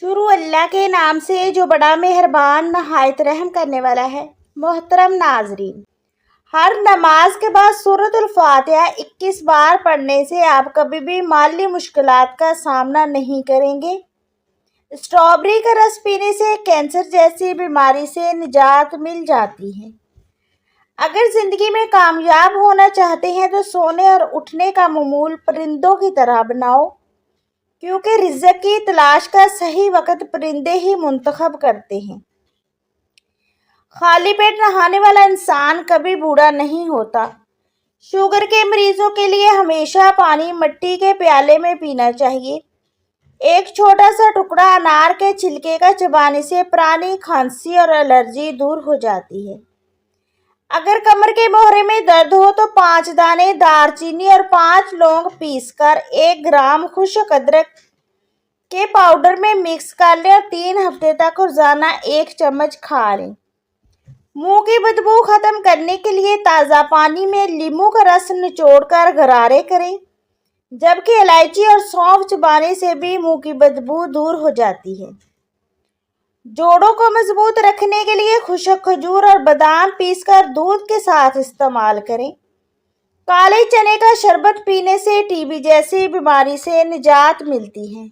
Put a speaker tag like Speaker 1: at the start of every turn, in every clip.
Speaker 1: شروع اللہ کے نام سے جو بڑا مہربان نہایت رحم کرنے والا ہے۔ محترم ناظرین، ہر نماز کے بعد سورۃ الفاتحہ 21 بار پڑھنے سے آپ کبھی بھی مالی مشکلات کا سامنا نہیں کریں گے۔ اسٹرابیری کا رس پینے سے کینسر جیسی بیماری سے نجات مل جاتی ہے۔ اگر زندگی میں کامیاب ہونا چاہتے ہیں تو سونے اور اٹھنے کا معمول پرندوں کی طرح بناؤ، کیونکہ رزق کی تلاش کا صحیح وقت پرندے ہی منتخب کرتے ہیں۔ خالی پیٹ نہانے والا انسان کبھی بوڑھا نہیں ہوتا۔ شوگر کے مریضوں کے لیے ہمیشہ پانی مٹی کے پیالے میں پینا چاہیے۔ ایک چھوٹا سا ٹکڑا انار کے چھلکے کا چبانے سے پرانی کھانسی اور الرجی دور ہو جاتی ہے۔ اگر کمر کے موہرے میں درد ہو تو 5 دانے دار چینی اور 5 لونگ پیس کر 1 گرام خشک ادرک کے پاؤڈر میں مکس کر لیں اور 3 ہفتے تک روزانہ 1 چمچ کھا لیں۔ منہ کی بدبو ختم کرنے کے لیے تازہ پانی میں لیموں کا رس نچوڑ کر غرارے کریں، جبکہ الائچی اور سونف چبانے سے بھی منہ کی بدبو دور ہو جاتی ہے۔ جوڑوں کو مضبوط رکھنے کے لیے خشک کھجور اور بادام پیس کر دودھ کے ساتھ استعمال کریں۔ کالے چنے کا شربت پینے سے ٹی بی جیسی بیماری سے نجات ملتی ہے،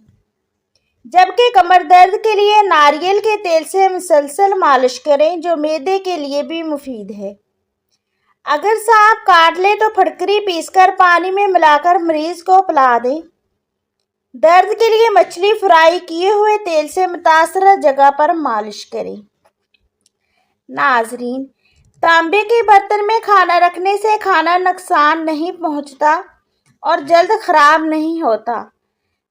Speaker 1: جبکہ کمر درد کے لیے ناریل کے تیل سے مسلسل مالش کریں، جو معدے کے لیے بھی مفید ہے۔ اگر سانپ کاٹ لے تو پھٹکری پیس کر پانی میں ملا کر مریض کو پلا دیں۔ درد کے لیے مچھلی فرائی کیے ہوئے تیل سے متاثرہ جگہ پر مالش کریں۔ ناظرین، تانبے کے برتن میں کھانا رکھنے سے کھانا نقصان نہیں پہنچتا اور جلد خراب نہیں ہوتا۔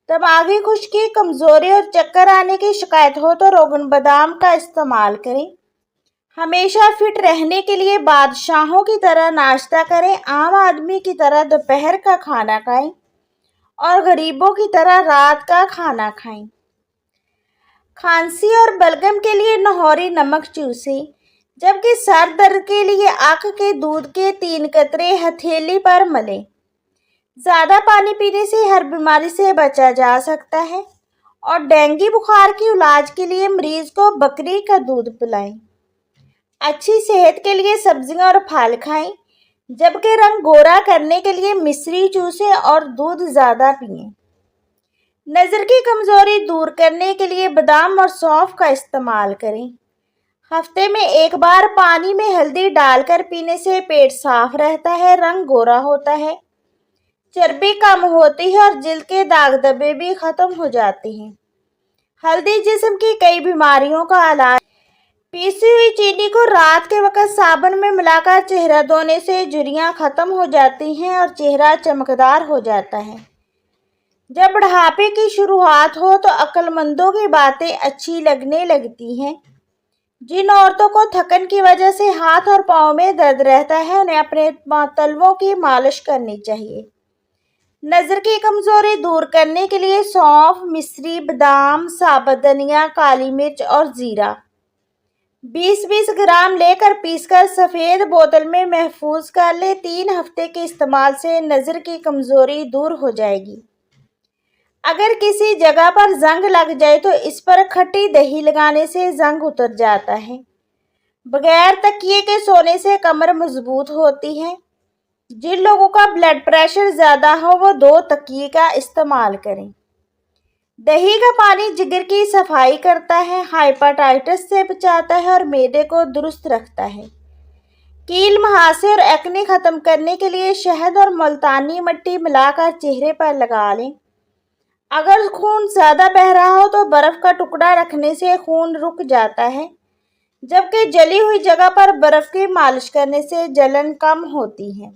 Speaker 1: دماغی خشکی، کمزوری اور چکر آنے کی شکایت ہو تو روغن بادام کا استعمال کریں۔ ہمیشہ فٹ رہنے کے لیے بادشاہوں کی طرح ناشتہ کریں، عام آدمی کی طرح دوپہر کا کھانا کھائیں اور غریبوں کی طرح رات کا کھانا کھائیں۔ کھانسی اور بلغم کے لیے نہوری نمک چوسیں، جبکہ سر درد کے لیے آک کے دودھ کے 3 قطرے ہتھیلی پر ملیں۔ زیادہ پانی پینے سے ہر بیماری سے بچا جا سکتا ہے اور ڈینگی بخار کے علاج کے لیے مریض کو بکری کا دودھ پلائیں۔ اچھی صحت کے لیے سبزیاں اور پھل کھائیں، جبکہ رنگ گورا کرنے کے لیے مصری چوسیں اور دودھ زیادہ پئیں۔ نظر کی کمزوری دور کرنے کے لیے بادام اور سونف کا استعمال کریں۔ ہفتے میں 1 بار پانی میں ہلدی ڈال کر پینے سے پیٹ صاف رہتا ہے، رنگ گورا ہوتا ہے، چربی کم ہوتی ہے اور جلد کے داغ دھبے بھی ختم ہو جاتے ہیں۔ ہلدی جسم کی کئی بیماریوں کا علاج۔ پیسی ہوئی چینی کو رات کے وقت صابن میں ملا کر چہرہ دھونے سے جھریاں ختم ہو جاتی ہیں اور چہرہ چمکدار ہو جاتا ہے۔ جب بڑھاپے کی شروعات ہو تو عقل مندوں کی باتیں اچھی لگنے لگتی ہیں۔ جن عورتوں کو تھکن کی وجہ سے ہاتھ اور پاؤں میں درد رہتا ہے، انہیں اپنے تلووں کی مالش کرنی چاہیے۔ نظر کی کمزوری دور کرنے کے لیے سونف، مصری، بادام، ثابت دھنیا، کالی مرچ اور زیرہ 20-20 گرام لے کر پیس کر سفید بوتل میں محفوظ کر لیں۔ 3 ہفتے کے استعمال سے نظر کی کمزوری دور ہو جائے گی۔ اگر کسی جگہ پر زنگ لگ جائے تو اس پر کھٹی دہی لگانے سے زنگ اتر جاتا ہے۔ بغیر تکیے کے سونے سے کمر مضبوط ہوتی ہے۔ جن لوگوں کا بلڈ پریشر زیادہ ہو وہ 2 تکیے کا استعمال کریں۔ دہی کا پانی جگر کی صفائی کرتا ہے، ہیپاٹائٹس سے بچاتا ہے اور معدے کو درست رکھتا ہے۔ کیل، مہاسے اور ایکنی ختم کرنے کے لیے شہد اور ملتانی مٹی ملا کر چہرے پر لگا لیں۔ اگر خون زیادہ بہہ رہا ہو تو برف کا ٹکڑا رکھنے سے خون رک جاتا ہے، جبکہ جلی ہوئی جگہ پر برف کی مالش کرنے سے جلن کم ہوتی ہے۔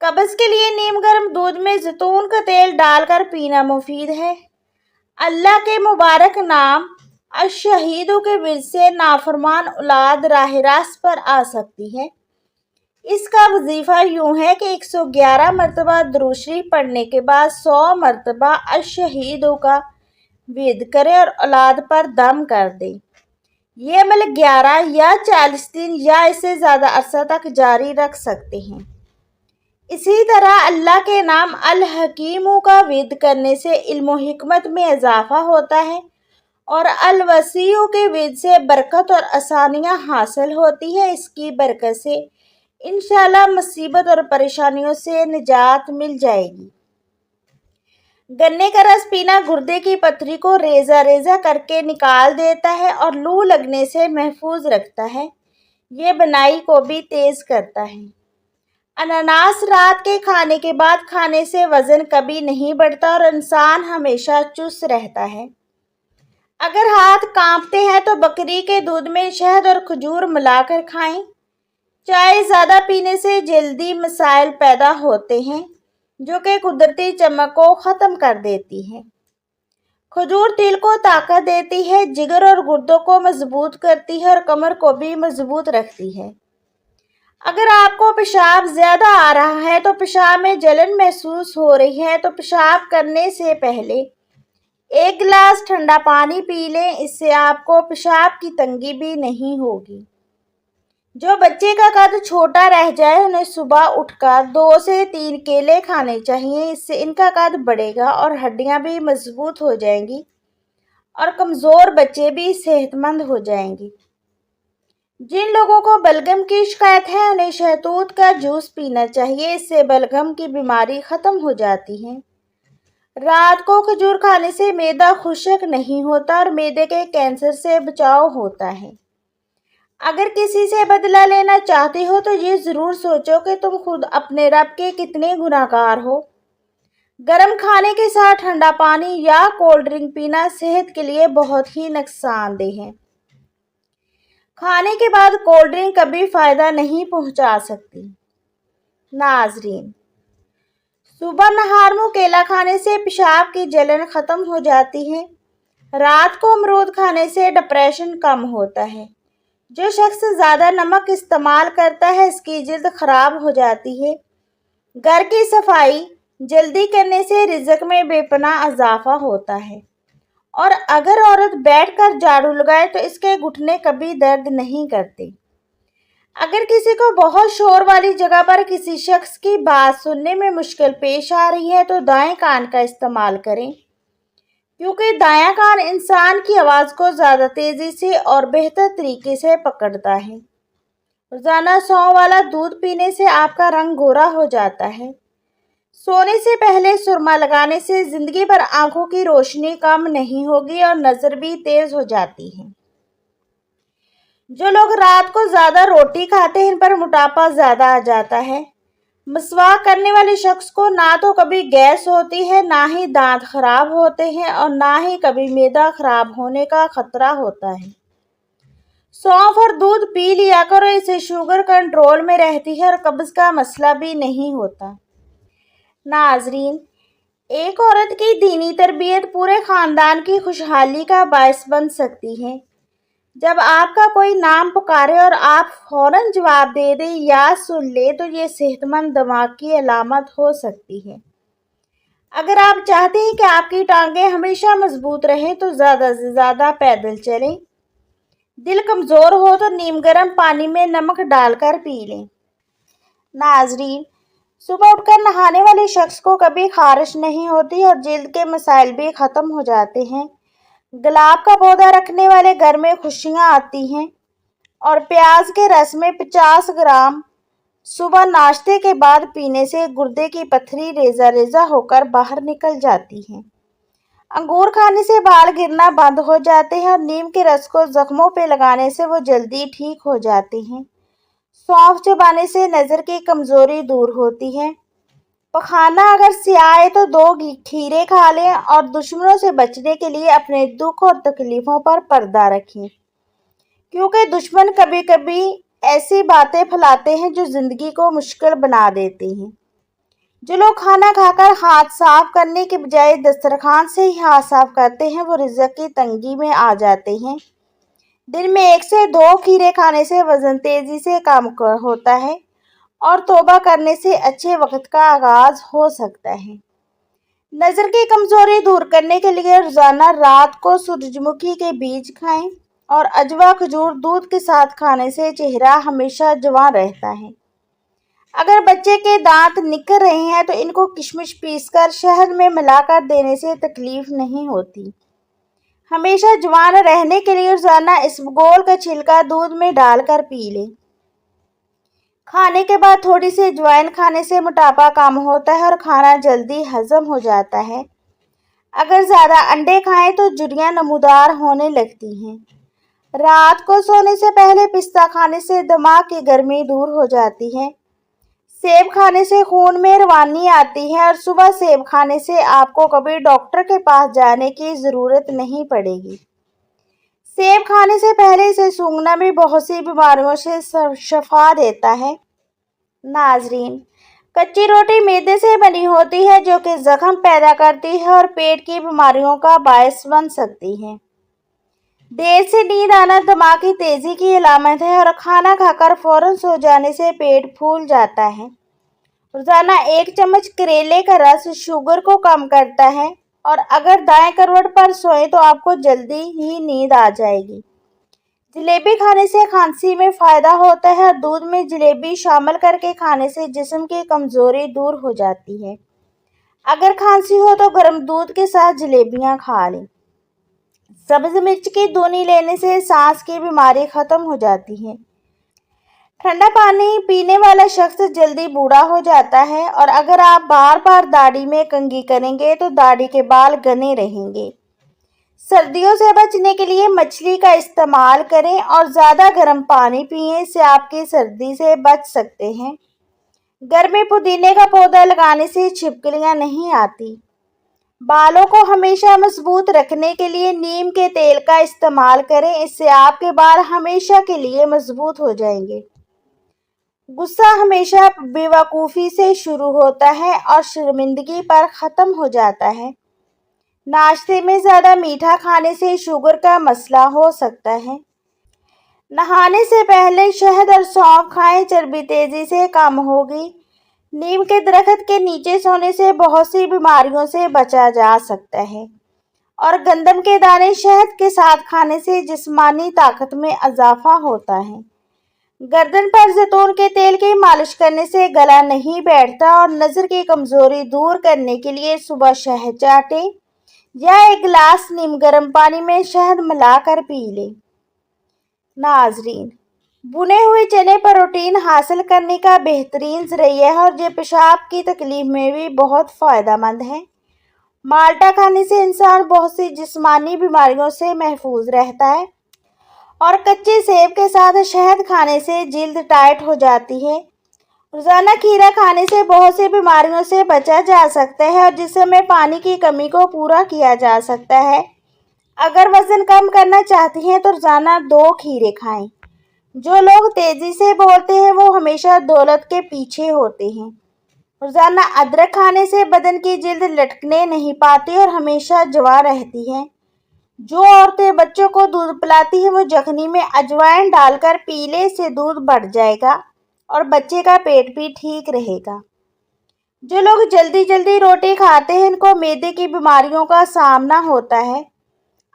Speaker 1: قبض کے لیے نیم گرم دودھ میں زیتون کا تیل ڈال کر پینا مفید ہے۔ اللہ کے مبارک نام الشہیدوں کے ورد سے نافرمان اولاد راہ راست پر آ سکتی ہے۔ اس کا وظیفہ یوں ہے کہ 111 مرتبہ درود شریف پڑھنے کے بعد 100 مرتبہ الشہیدوں کا ورد کریں اور اولاد پر دم کر دیں۔ یہ عمل 11 یا 40 دن یا اس سے زیادہ عرصہ تک جاری رکھ سکتے ہیں۔ اسی طرح اللہ کے نام الحکیموں کا ورد کرنے سے علم و حکمت میں اضافہ ہوتا ہے اور الوسیع کے وجہ سے برکت اور آسانیاں حاصل ہوتی ہیں۔ اس کی برکت سے انشاءاللہ مصیبت اور پریشانیوں سے نجات مل جائے گی۔ گنے کا رس پینا گردے کی پتھری کو ریزہ ریزہ کر کے نکال دیتا ہے اور لو لگنے سے محفوظ رکھتا ہے۔ یہ بنائی کو بھی تیز کرتا ہے۔ اناناس رات کے کھانے کے بعد کھانے سے وزن کبھی نہیں بڑھتا اور انسان ہمیشہ چست رہتا ہے۔ اگر ہاتھ کانپتے ہیں تو بکری کے دودھ میں شہد اور کھجور ملا کر کھائیں۔ چائے زیادہ پینے سے جلدی مسائل پیدا ہوتے ہیں جو کہ قدرتی چمک کو ختم کر دیتی ہے۔ کھجور دل کو طاقت دیتی ہے، جگر اور گردوں کو مضبوط کرتی ہے اور کمر کو بھی مضبوط رکھتی ہے۔ اگر آپ کو پیشاب زیادہ آ رہا ہے تو پیشاب میں جلن محسوس ہو رہی ہے تو پیشاب کرنے سے پہلے 1 گلاس ٹھنڈا پانی پی لیں، اس سے آپ کو پیشاب کی تنگی بھی نہیں ہوگی۔ جو بچے کا قد چھوٹا رہ جائے انہیں صبح اٹھ کر 2 سے 3 کیلے کھانے چاہیے، اس سے ان کا قد بڑھے گا اور ہڈیاں بھی مضبوط ہو جائیں گی اور کمزور بچے بھی صحت مند ہو جائیں گے۔ جن لوگوں کو بلغم کی شکایت ہے انہیں شہتوت کا جوس پینا چاہیے، اس سے بلغم کی بیماری ختم ہو جاتی ہے۔ رات کو کھجور کھانے سے معدہ خشک نہیں ہوتا اور معدے کے کینسر سے بچاؤ ہوتا ہے۔ اگر کسی سے بدلہ لینا چاہتے ہو تو یہ ضرور سوچو کہ تم خود اپنے رب کے کتنے گناہ گار ہو۔ گرم کھانے کے ساتھ ٹھنڈا پانی یا کولڈ ڈرنک پینا صحت کے لیے بہت ہی نقصان دہ ہے۔ کھانے کے بعد کولڈ ڈرنک کبھی فائدہ نہیں پہنچا سکتی۔ ناظرین، صبح نہار منہ کیلا کھانے سے پیشاب کی جلن ختم ہو جاتی ہے۔ رات کو امرود کھانے سے ڈپریشن کم ہوتا ہے۔ جو شخص زیادہ نمک استعمال کرتا ہے اس کی جلد خراب ہو جاتی ہے۔ گھر کی صفائی جلدی کرنے سے رزق میں بے پناہ اضافہ ہوتا ہے اور اگر عورت بیٹھ کر جھاڑو لگائے تو اس کے گھٹنے کبھی درد نہیں کرتے۔ اگر کسی کو بہت شور والی جگہ پر کسی شخص کی بات سننے میں مشکل پیش آ رہی ہے تو دائیں کان کا استعمال کریں، کیونکہ دایاں کان انسان کی آواز کو زیادہ تیزی سے اور بہتر طریقے سے پکڑتا ہے۔ روزانہ سونف والا دودھ پینے سے آپ کا رنگ گورا ہو جاتا ہے۔ سونے سے پہلے سرما لگانے سے زندگی بھر آنکھوں کی روشنی کم نہیں ہوگی اور نظر بھی تیز ہو جاتی ہے۔ جو لوگ رات کو زیادہ روٹی کھاتے ہیں ان پر موٹاپا زیادہ آ جاتا ہے۔ مسواک کرنے والے شخص کو نہ تو کبھی گیس ہوتی ہے، نہ ہی دانت خراب ہوتے ہیں اور نہ ہی کبھی معدہ خراب ہونے کا خطرہ ہوتا ہے۔ سونف اور دودھ پی لیا کرو، اس سے شوگر کنٹرول میں رہتی ہے اور قبض کا مسئلہ بھی نہیں ہوتا۔ ناظرین، ایک عورت کی دینی تربیت پورے خاندان کی خوشحالی کا باعث بن سکتی ہے۔ جب آپ کا کوئی نام پکارے اور آپ فوراً جواب دے دیں یا سن لیں تو یہ صحت مند دماغ کی علامت ہو سکتی ہے۔ اگر آپ چاہتے ہیں کہ آپ کی ٹانگیں ہمیشہ مضبوط رہیں تو زیادہ سے زیادہ پیدل چلیں۔ دل کمزور ہو تو نیم گرم پانی میں نمک ڈال کر پی لیں۔ ناظرین، صبح اٹھ کر نہانے والے شخص کو کبھی خارش نہیں ہوتی اور جلد کے مسائل بھی ختم ہو جاتے ہیں۔ گلاب کا پودا رکھنے والے گھر میں خوشیاں آتی ہیں اور پیاز کے رس میں 50 گرام صبح ناشتے کے بعد پینے سے گردے کی پتھری ریزہ ریزہ ہو کر باہر نکل جاتی ہے۔ انگور کھانے سے بال گرنا بند ہو جاتے ہیں اور نیم کے رس کو زخموں پہ لگانے سے وہ جلدی ٹھیک ہو جاتے ہیں۔ سونف چبانے سے نظر کی کمزوری دور ہوتی ہے۔ پخانہ اگر سیاہ ہے تو 2 کھیرے کھا لیں اور دشمنوں سے بچنے کے لیے اپنے دکھ اور تکلیفوں پر پردہ رکھیں، کیونکہ دشمن کبھی کبھی ایسی باتیں پھیلاتے ہیں جو زندگی کو مشکل بنا دیتے ہیں۔ جو لوگ کھانا کھا کر ہاتھ صاف کرنے کے بجائے دسترخوان سے ہی ہاتھ صاف کرتے ہیں وہ رزق کی تنگی میں آ جاتے ہیں۔ دن میں 1 سے 2 کھیرے کھانے سے وزن تیزی سے کم ہوتا ہے اور توبہ کرنے سے اچھے وقت کا آغاز ہو سکتا ہے۔ نظر کی کمزوری دور کرنے کے لیے روزانہ رات کو سورج مکھی کے بیج کھائیں اور اجوا کھجور دودھ کے ساتھ کھانے سے چہرہ ہمیشہ جوان رہتا ہے۔ اگر بچے کے دانت نکل رہے ہیں تو ان کو کشمش پیس کر شہد میں ملا کر دینے سے تکلیف نہیں ہوتی۔ ہمیشہ جوان رہنے کے لیے روزانہ اسبگول کا چھلکا دودھ میں ڈال کر پی لیں۔ کھانے کے بعد تھوڑی سی اجوائن کھانے سے موٹاپا کم ہوتا ہے اور کھانا جلدی ہضم ہو جاتا ہے۔ اگر زیادہ انڈے کھائیں تو جھریاں نمودار ہونے لگتی ہیں۔ رات کو سونے سے پہلے پستہ کھانے سے دماغ کی گرمی دور ہو جاتی ہے۔ سیب کھانے سے خون میں روانی آتی ہے اور صبح سیب کھانے سے آپ کو کبھی ڈاکٹر کے پاس جانے کی ضرورت نہیں پڑے گی۔ سیب کھانے سے پہلے اسے سونگھنا بھی بہت سی بیماریوں سے شفا دیتا ہے۔ ناظرین، کچی روٹی میدے سے بنی ہوتی ہے جو کہ زخم پیدا کرتی ہے اور پیٹ کی بیماریوں کا باعث بن سکتی ہے۔ دیر سے نیند آنا دماغی تیزی کی علامت ہے اور کھانا کھا کر فوراً سو جانے سے پیٹ پھول جاتا ہے۔ روزانہ 1 چمچ کریلے کا رس شوگر کو کم کرتا ہے اور اگر دائیں کروٹ پر سوئیں تو آپ کو جلدی ہی نیند آ جائے گی۔ جلیبی کھانے سے کھانسی میں فائدہ ہوتا ہے اور دودھ میں جلیبی شامل کر کے کھانے سے جسم کی کمزوری دور ہو جاتی ہے۔ اگر کھانسی ہو تو گرم دودھ کے ساتھ جلیبیاں کھا لیں۔ سبز مرچ کی دونی لینے سے سانس کی بیماری ختم ہو جاتی ہے۔ ٹھنڈا پانی پینے والا شخص جلدی بوڑھا ہو جاتا ہے اور اگر آپ بار بار داڑھی میں کنگھی کریں گے تو داڑھی کے بال گنے رہیں گے۔ سردیوں سے بچنے کے لیے مچھلی کا استعمال کریں اور زیادہ گرم پانی پئیں، اس سے آپ کی سردی سے بچ سکتے ہیں۔ گھر میں پودینے کا پودا لگانے سے چھپکلیاں نہیں آتی۔ بالوں کو ہمیشہ مضبوط رکھنے کے لیے نیم کے تیل کا استعمال کریں، اس سے آپ کے بال ہمیشہ کے لیے مضبوط ہو جائیں گے۔ غصہ ہمیشہ بے وقوفی سے شروع ہوتا ہے اور شرمندگی پر ختم ہو جاتا ہے۔ ناشتے میں زیادہ میٹھا کھانے سے شوگر کا مسئلہ ہو سکتا ہے۔ نہانے سے پہلے شہد اور سونف کھائیں، چربی تیزی سے کم ہوگی۔ نیم کے درخت کے نیچے سونے سے بہت سی بیماریوں سے بچا جا سکتا ہے اور گندم کے دانے شہد کے ساتھ کھانے سے جسمانی طاقت میں اضافہ ہوتا ہے۔ گردن پر زیتون کے تیل کی مالش کرنے سے گلا نہیں بیٹھتا اور نظر کی کمزوری دور کرنے کے لیے صبح شہد چاٹیں یا 1 گلاس نیم گرم پانی میں شہد ملا کر پی لیں۔ ناظرین، بنے ہوئے چنے پروٹین حاصل کرنے کا بہترین ذریعہ ہے اور یہ پیشاب کی تکلیف میں بھی بہت فائدہ مند ہے۔ مالٹا کھانے سے انسان بہت سی جسمانی بیماریوں سے محفوظ رہتا ہے اور کچے سیب کے ساتھ شہد کھانے سے جلد ٹائٹ ہو جاتی ہے۔ روزانہ کھیرا کھانے سے بہت سی بیماریوں سے بچا جا سکتا ہے اور جسم میں پانی کی کمی کو پورا کیا جا سکتا ہے۔ اگر وزن کم کرنا چاہتی ہیں تو روزانہ 2 کھیرے کھائیں۔ جو لوگ تیزی سے بولتے ہیں وہ ہمیشہ دولت کے پیچھے ہوتے ہیں۔ روزانہ ادرک کھانے سے بدن کی جلد لٹکنے نہیں پاتی اور ہمیشہ جوان رہتی ہے۔ جو عورتیں بچوں کو دودھ پلاتی ہیں وہ یخنی میں اجوائن ڈال کر پی لیں، اس سے دودھ بڑھ جائے گا اور بچے کا پیٹ بھی ٹھیک رہے گا۔ جو لوگ جلدی روٹی کھاتے ہیں ان کو معدے کی بیماریوں کا سامنا ہوتا ہے۔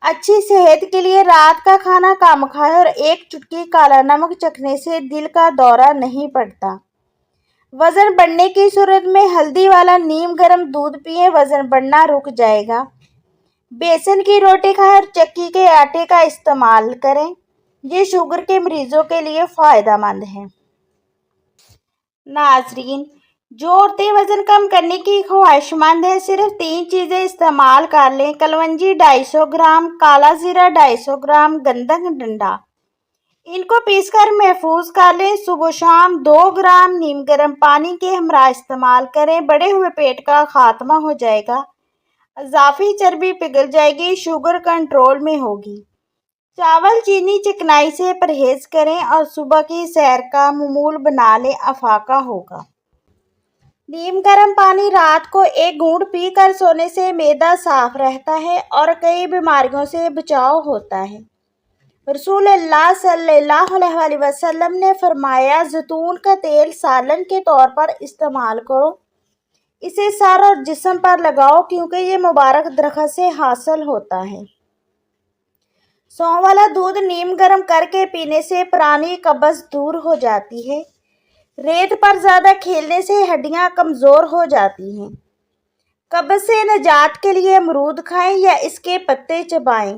Speaker 1: اچھی صحت کے لیے رات کا کھانا کم کھائیں اور 1 چٹکی کالا نمک چکھنے سے دل کا دورہ نہیں پڑتا۔ وزن بڑھنے کی صورت میں ہلدی والا نیم گرم دودھ پئیں، وزن بڑھنا رک جائے گا۔ بیسن کی روٹی کھائیں اور چکی کے آٹے کا استعمال کریں، یہ شوگر کے مریضوں کے لیے فائدہ مند ہے۔ ناظرین، جو عورتیں وزن کم کرنے کی خواہش مند ہیں صرف 3 چیزیں استعمال کر لیں: کلونجی 250 گرام، کالا زیرہ 250 گرام، گندم ڈنڈا۔ ان کو پیس کر محفوظ کر لیں۔ صبح و شام 2 گرام نیم گرم پانی کے ہمراہ استعمال کریں، بڑھے ہوئے پیٹ کا خاتمہ ہو جائے گا، اضافی چربی پگھل جائے گی، شوگر کنٹرول میں ہوگی۔ چاول، چینی، چکنائی سے پرہیز کریں اور صبح کی سیر کا معمول بنا لیں، افاقہ ہوگا۔ نیم گرم پانی رات کو 1 گھونٹ پی کر سونے سے معدہ صاف رہتا ہے اور کئی بیماریوں سے بچاؤ ہوتا ہے۔ رسول اللہ صلی اللہ علیہ وسلم نے فرمایا، زیتون کا تیل سالن کے طور پر استعمال کرو، اسے سر اور جسم پر لگاؤ کیونکہ یہ مبارک درخت سے حاصل ہوتا ہے۔ سونف والا دودھ نیم گرم کر کے پینے سے پرانی قبض دور ہو جاتی ہے۔ ریت پر زیادہ کھیلنے سے ہڈیاں کمزور ہو جاتی ہیں۔ قبض سے نجات کے لیے امرود کھائیں یا اس کے پتے چبائیں۔